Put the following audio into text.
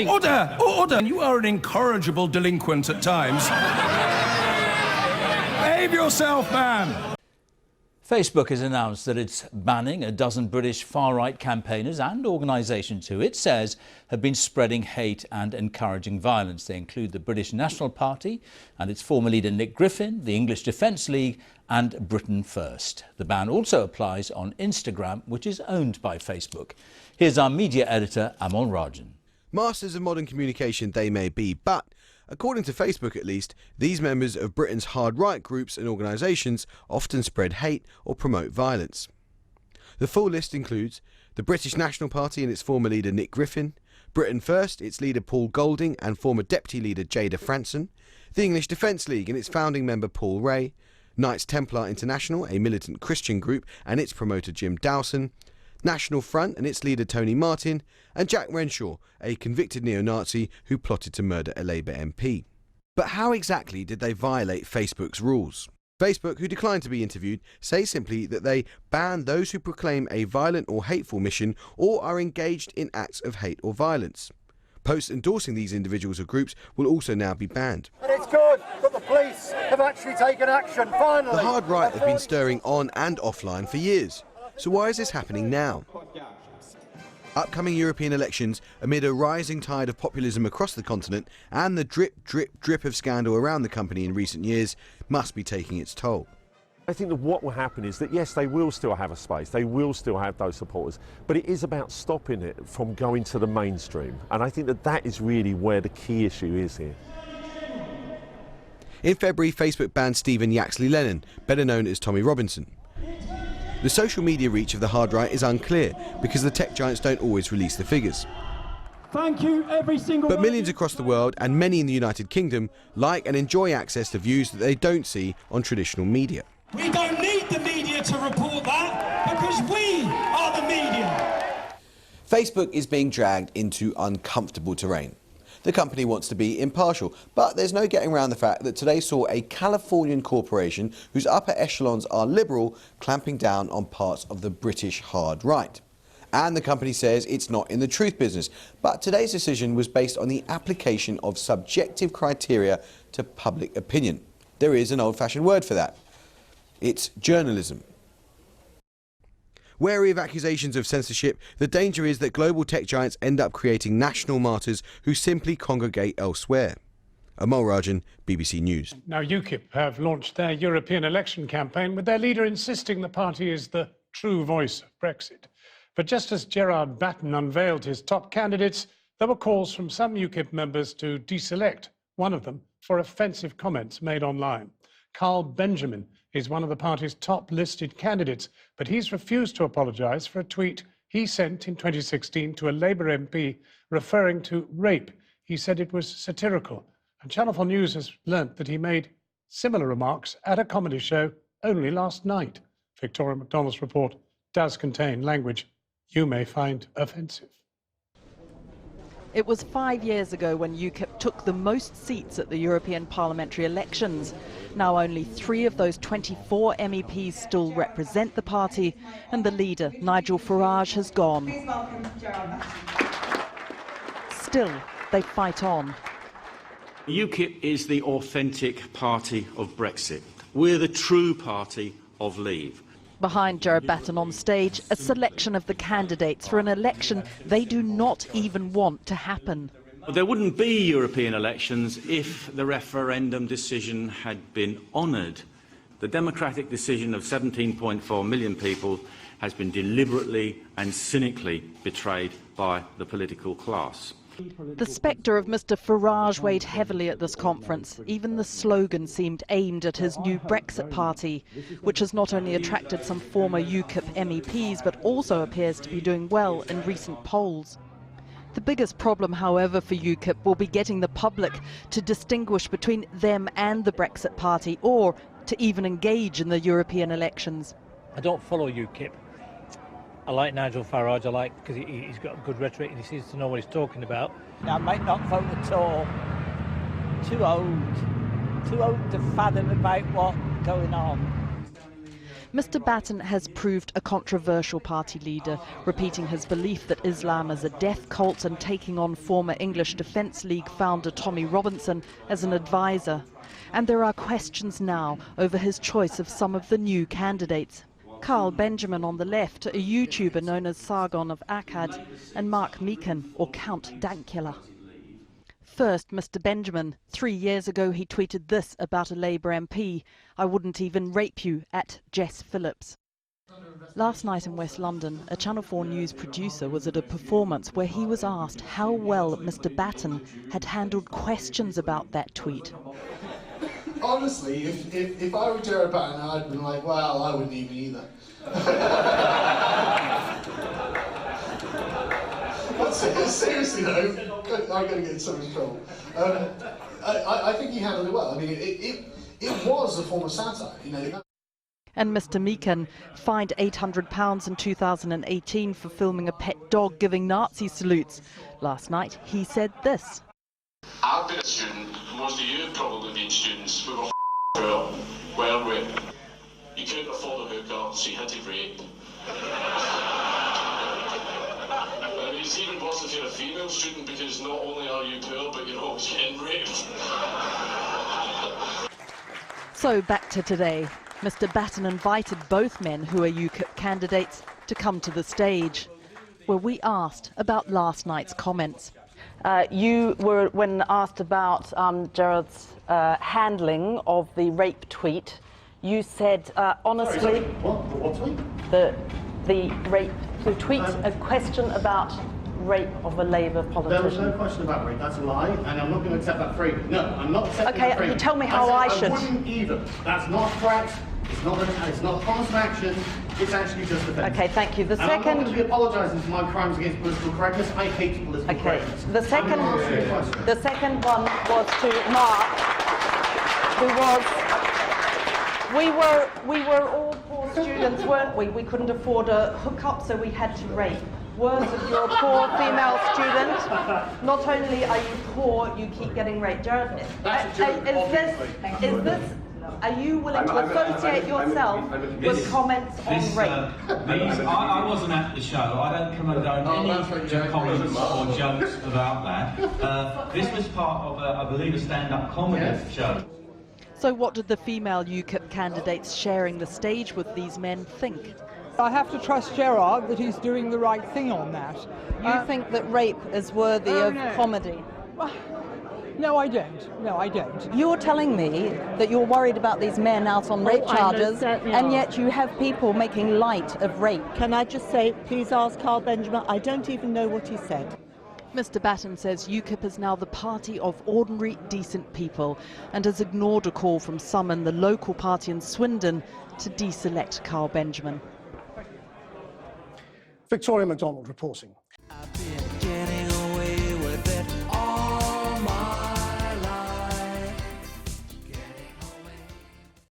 Order! Order! You are an incorrigible delinquent at times. Behave yourself, man! Facebook has announced that it's banning a dozen British far-right campaigners and organisations who it says have been spreading hate and encouraging violence. They include the British National Party and its former leader Nick Griffin, the English Defence League and Britain First. The ban also applies on Instagram, which is owned by Facebook. Here's our media editor, Amol Rajan. Masters of modern communication they may be, but according to Facebook at least, these members of Britain's hard right groups and organisations often spread hate or promote violence. The full list includes the British National Party and its former leader Nick Griffin, Britain First, its leader Paul Golding and former deputy leader Jada Franson, the English Defence League and its founding member Paul Ray, Knights Templar International, a militant Christian group, and its promoter Jim Dowson, National Front and its leader Tony Martin, and Jack Renshaw, a convicted neo-Nazi who plotted to murder a Labour MP. But how exactly did they violate Facebook's rules? Facebook, who declined to be interviewed, say simply that they ban those who proclaim a violent or hateful mission or are engaged in acts of hate or violence. Posts endorsing these individuals or groups will also now be banned. And it's good that the police have actually taken action, finally. The hard right have been stirring on and offline for years. So why is this happening now? Upcoming European elections, amid a rising tide of populism across the continent and the drip, drip, drip of scandal around the company in recent years, must be taking its toll. I think that what will happen is that, yes, they will still have a space, they will still have those supporters, but it is about stopping it from going to the mainstream. And I think that that is really where the key issue is here. In February, Facebook banned Stephen Yaxley-Lennon, better known as Tommy Robinson. The social media reach of the hard right is unclear because the tech giants don't always release the figures. Thank you, every single But millions across the world and many in the United Kingdom like and enjoy access to views that they don't see on traditional media. We don't need the media to report that because we are the media. Facebook is being dragged into uncomfortable terrain. The company wants to be impartial, but there's no getting around the fact that today saw a Californian corporation whose upper echelons are liberal clamping down on parts of the British hard right. And the company says it's not in the truth business, but today's decision was based on the application of subjective criteria to public opinion. There is an old-fashioned word for that. It's journalism. Wary of accusations of censorship, the danger is that global tech giants end up creating national martyrs who simply congregate elsewhere. Amol Rajan, BBC News. Now UKIP have launched their European election campaign with their leader insisting the party is the true voice of Brexit. But just as Gerard Batten unveiled his top candidates, there were calls from some UKIP members to deselect one of them for offensive comments made online. Carl Benjamin is one of the party's top listed candidates, but he's refused to apologise for a tweet he sent in 2016 to a Labour MP referring to rape. He said it was satirical, and Channel 4 News has learnt that he made similar remarks at a comedy show only last night. Victoria MacDonald's report does contain language you may find offensive. It was 5 years ago when UKIP took the most seats at the European parliamentary elections. Now only 3 of those 24 MEPs still represent the party, and the leader, Nigel Farage, has gone. Still, they fight on. UKIP is the authentic party of Brexit. We're the true party of Leave. Behind Gerard Batten on stage, a selection of the candidates for an election they do not even want to happen. There wouldn't be European elections if the referendum decision had been honoured. The democratic decision of 17.4 million people has been deliberately and cynically betrayed by the political class. The spectre of Mr Farage weighed heavily at this conference. Even the slogan seemed aimed at his new Brexit party, which has not only attracted some former UKIP MEPs, but also appears to be doing well in recent polls. The biggest problem, however, for UKIP will be getting the public to distinguish between them and the Brexit party, or to even engage in the European elections. I don't follow UKIP. I like Nigel Farage, because he's got good rhetoric and he seems to know what he's talking about. I might not vote at all. Too old to fathom about what's going on. Mr Batten has proved a controversial party leader, repeating his belief that Islam is a death cult and taking on former English Defence League founder Tommy Robinson as an advisor. And there are questions now over his choice of some of the new candidates. Carl Benjamin on the left, a YouTuber known as Sargon of Akkad, and Mark Meekin, or Count Dankula. First, Mr Benjamin. 3 years ago he tweeted this about a Labour MP: "I wouldn't even rape you," at Jess Phillips. Last night in West London, a Channel 4 News producer was at a performance where he was asked how well Mr Batten had handled questions about that tweet. Honestly, if I were Gerard Batten, I'd been like, well, I wouldn't even either. But seriously though, I'm going to get in so much trouble. I think he handled it well. I mean, it was a form of satire, you know. And Mr Meekin, fined £800 in 2018 for filming a pet dog giving Nazi salutes. Last night he said this. I've been a student, most of you have probably been students. We were poor, weren't we? You couldn't afford a hooker, so you had to rape. I mean, it's even worse if you're a female student, because not only are you poor, but you're always getting raped. So back to today. Mr Batten invited both men, who are UKIP candidates, to come to the stage, where we asked about last night's comments. You were, when asked about Gerard's handling of the rape tweet, you said, honestly... Sorry, what tweet? The tweet, a question about rape of a Labour politician. There was no question about rape, that's a lie, and I'm not going to accept that freedom. No, I'm not accepting that freedom. Okay, tell me how I should. I wouldn't either. That's not a threat, it's not a promise of action, it's actually just a defence. Okay, thank you. The second... I'm not going to be apologising for my crimes against political correctness. I hate political correctness. The second one was to Mark, who was... We were all poor students, weren't we? We couldn't afford a hookup, so we had to rape. Words of your poor female student. Not only are you poor, you keep getting raped. Gerard, are you willing to associate yourself with comments on rape? I wasn't at the show. I don't condone any comments or jokes about that. This was part of, I believe, a stand-up comedy show. So what did the female UKIP candidates sharing the stage with these men think? I have to trust Gerard that he's doing the right thing on that. You think that rape is worthy of comedy? Well, no, I don't. No, I don't. You're telling me that you're worried about these men out on rape charges, and yet you have people making light of rape. Can I just say, please ask Carl Benjamin, I don't even know what he said. Mr Batten says UKIP is now the party of ordinary, decent people and has ignored a call from some in the local party in Swindon to deselect Carl Benjamin. Victoria MacDonald reporting.